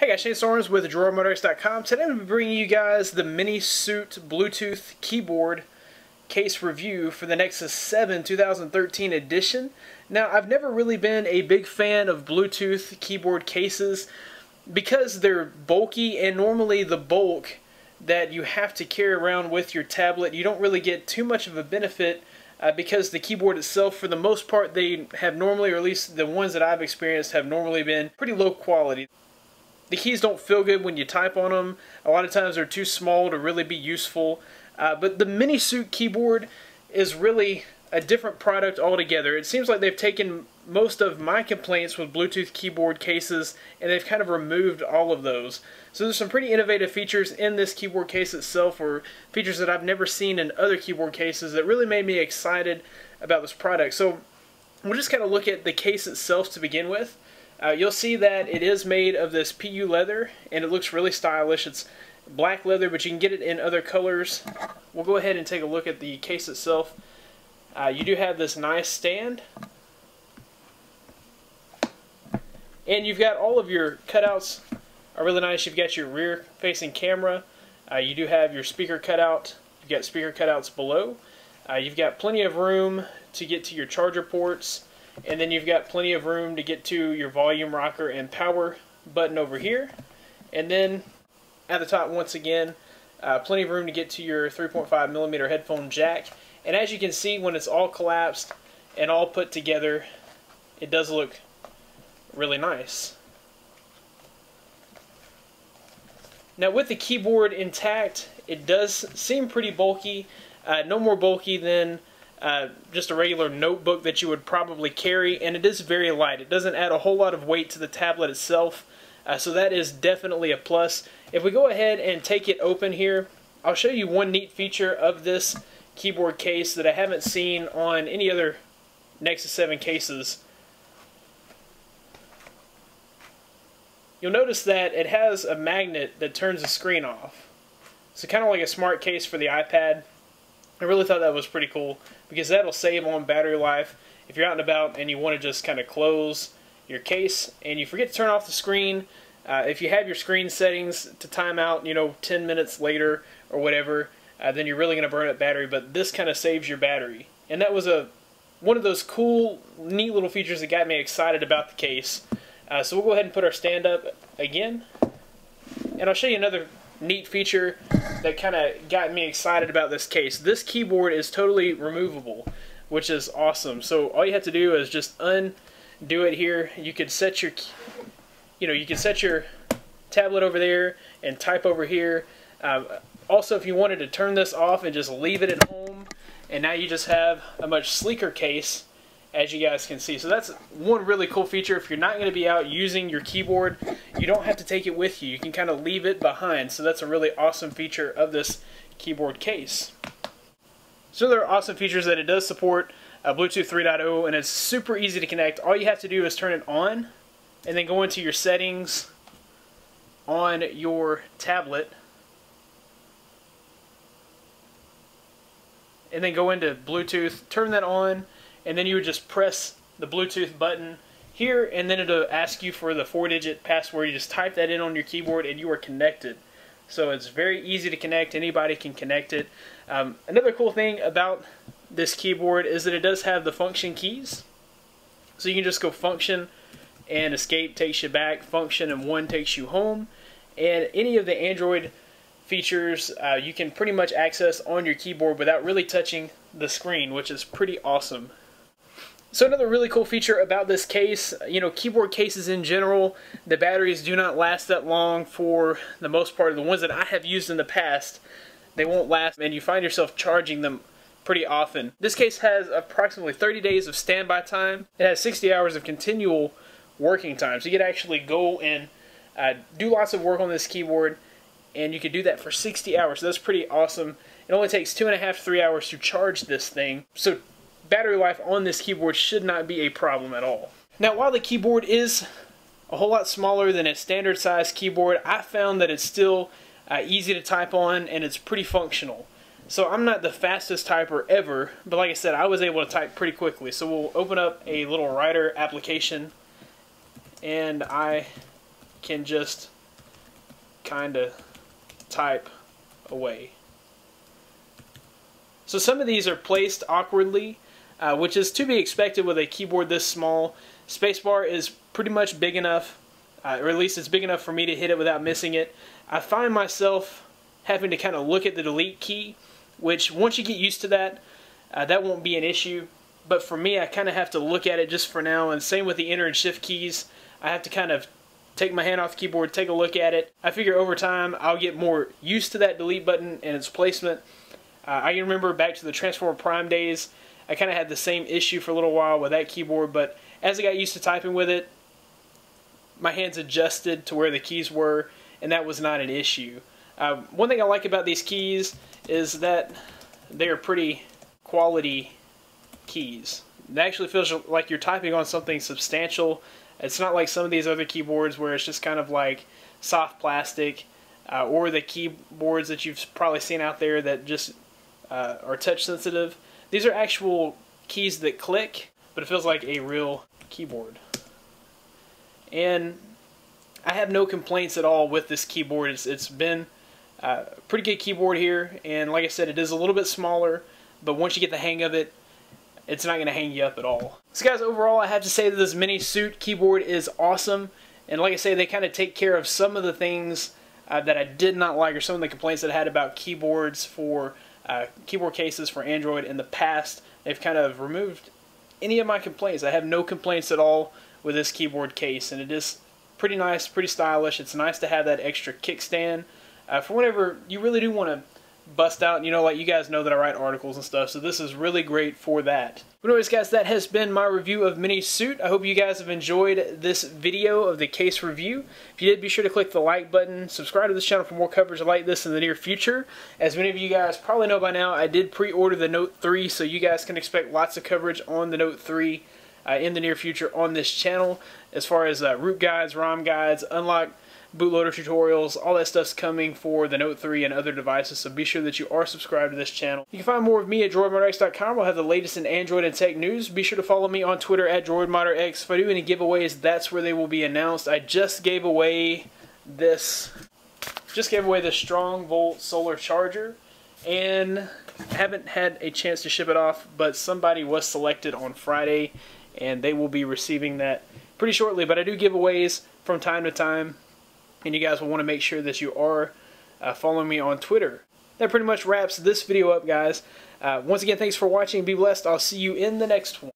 Hey guys, Shane Storms with DrawerMotox.com. Today I'm going to be bringing you guys the Mini Suit Bluetooth keyboard case review for the Nexus 7 2013 edition. Now, I've never really been a big fan of Bluetooth keyboard cases because they're bulky, and normally the bulk that you have to carry around with your tablet, you don't really get too much of a benefit because the keyboard itself, for the most part, they have normally, or at least the ones that I've experienced, have normally been pretty low quality. The keys don't feel good when you type on them. A lot of times they're too small to really be useful. But the Mini Suit keyboard is really a different product altogether. It seems like they've taken most of my complaints with Bluetooth keyboard cases and they've kind of removed all of those. So there's some pretty innovative features in this keyboard case itself, or features that I've never seen in other keyboard cases, that really made me excited about this product. So we'll just kind of look at the case itself to begin with. You'll see that it is made of this PU leather, and it looks really stylish. It's black leather, but you can get it in other colors. We'll go ahead and take a look at the case itself. You do have this nice stand, and you've got all of your cutouts are really nice. You've got your rear-facing camera. You do have your speaker cutout. You've got speaker cutouts below. You've got plenty of room to get to your charger ports. And then you've got plenty of room to get to your volume rocker and power button over here. And then at the top, once again, plenty of room to get to your 3.5mm headphone jack. And as you can see, when it's all collapsed and all put together, it does look really nice. Now, with the keyboard intact, it does seem pretty bulky. No more bulky than just a regular notebook that you would probably carry, and it is very light. It doesn't add a whole lot of weight to the tablet itself, so that is definitely a plus. If we go ahead and take it open here, I'll show you one neat feature of this keyboard case that I haven't seen on any other Nexus 7 cases. You'll notice that it has a magnet that turns the screen off. So kind of like a smart case for the iPad. I really thought that was pretty cool, because that'll save on battery life if you're out and about and you want to just kind of close your case and you forget to turn off the screen. If you have your screen settings to time out, 10 minutes later or whatever, then you're really going to burn up battery, but this kind of saves your battery. And that was one of those cool, neat little features that got me excited about the case. So we'll go ahead and put our stand up again, and I'll show you another neat feature that kind of got me excited about this case. This keyboard is totally removable, which is awesome. So all you have to do is just undo it here. You could set your, you can set your tablet over there and type over here. Also, if you wanted to turn this off and just leave it at home, and now you just have a much sleeker case, as you guys can see. So that's one really cool feature. If you're not going to be out using your keyboard, you don't have to take it with you. You can kind of leave it behind. So that's a really awesome feature of this keyboard case. So there are awesome features that it does support Bluetooth 3.0, and it's super easy to connect. All you have to do is turn it on and then go into your settings on your tablet and then go into Bluetooth, turn that on, and then you would just press the Bluetooth button here, and then it'll ask you for the 4-digit password. You just type that in on your keyboard and you are connected. So it's very easy to connect. Anybody can connect it. Another cool thing about this keyboard is that it does have the function keys. So you can just go function and escape takes you back, function and 1 takes you home. And any of the Android features you can pretty much access on your keyboard without really touching the screen, which is pretty awesome. So another really cool feature about this case, keyboard cases in general, the batteries do not last that long for the most part. The ones that I have used in the past, they won't last, and you find yourself charging them pretty often. This case has approximately 30 days of standby time. It has 60 hours of continual working time. So you could actually go and do lots of work on this keyboard, and you could do that for 60 hours. So that's pretty awesome. It only takes 2.5 to 3 hours to charge this thing. So battery life on this keyboard should not be a problem at all. Now, while the keyboard is a whole lot smaller than a standard size keyboard, I found that it's still easy to type on, and it's pretty functional. So I'm not the fastest typer ever, but like I said, I was able to type pretty quickly. So we'll open up a little writer application, and I can just kind of type away. So some of these are placed awkwardly, which is to be expected with a keyboard this small. Spacebar is pretty much big enough, or at least it's big enough for me to hit it without missing it. I find myself having to kind of look at the delete key, which once you get used to that, that won't be an issue. But for me, I kind of have to look at it just for now, and same with the enter and shift keys. I have to kind of take my hand off the keyboard, take a look at it. I figure over time I'll get more used to that delete button and its placement. I can remember back to the Transformer Prime days, I kind of had the same issue for a little while with that keyboard, but as I got used to typing with it, my hands adjusted to where the keys were, and that was not an issue. One thing I like about these keys is that they are pretty quality keys. It actually feels like you're typing on something substantial. It's not like some of these other keyboards where it's just kind of like soft plastic, or the keyboards that you've probably seen out there that just are touch sensitive. These are actual keys that click, but it feels like a real keyboard. And I have no complaints at all with this keyboard. It's been a pretty good keyboard here, and like I said, it is a little bit smaller, but once you get the hang of it, it's not going to hang you up at all. So guys, overall I have to say that this Mini Suit keyboard is awesome, and like I say, they kind of take care of some of the things that I did not like, or some of the complaints that I had about keyboards for keyboard cases for Android in the past. They've kind of removed any of my complaints. I have no complaints at all with this keyboard case, and it is pretty nice, pretty stylish. It's nice to have that extra kickstand for whenever you really do want to bust out, like you guys know that I write articles and stuff, so this is really great for that. But anyways guys, that has been my review of Mini Suit. I hope you guys have enjoyed this video of the case review. If you did, be sure to click the like button, subscribe to this channel for more coverage like this in the near future. As many of you guys probably know by now, I did pre-order the Note 3, so you guys can expect lots of coverage on the Note 3 in the near future on this channel, as far as root guides, ROM guides, unlock bootloader tutorials, all that stuff's coming for the Note 3 and other devices, so be sure that you are subscribed to this channel. You can find more of me at DroidModderX.com. We'll have the latest in Android and tech news. Be sure to follow me on Twitter at DroidModderX. If I do any giveaways, that's where they will be announced. I just gave away this strong volt solar charger, and haven't had a chance to ship it off, but somebody was selected on Friday, and they will be receiving that pretty shortly. But I do giveaways from time to time, and you guys will want to make sure that you are following me on Twitter. That pretty much wraps this video up, guys. Once again, thanks for watching. Be blessed. I'll see you in the next one.